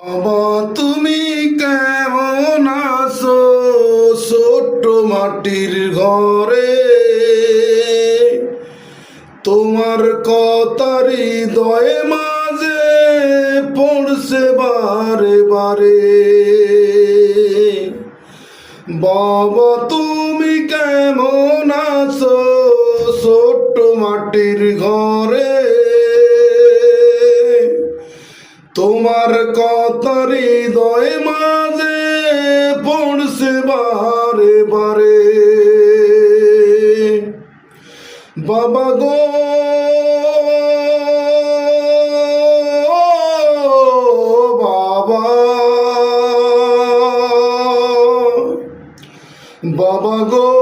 বাবা তুমি কেমন আছো ছোট্ট মাটির ঘরে, তোমার কথা হৃদয়ে মাঝে পড়ছে বারে বারে। বাবা তুমি কেমন আছো ছোট্ট মাটির ঘরে, তোমার কথা হৃদয় মাঝে পড়ছে বারে বারে। বাবা গো বাবা, বাবা গো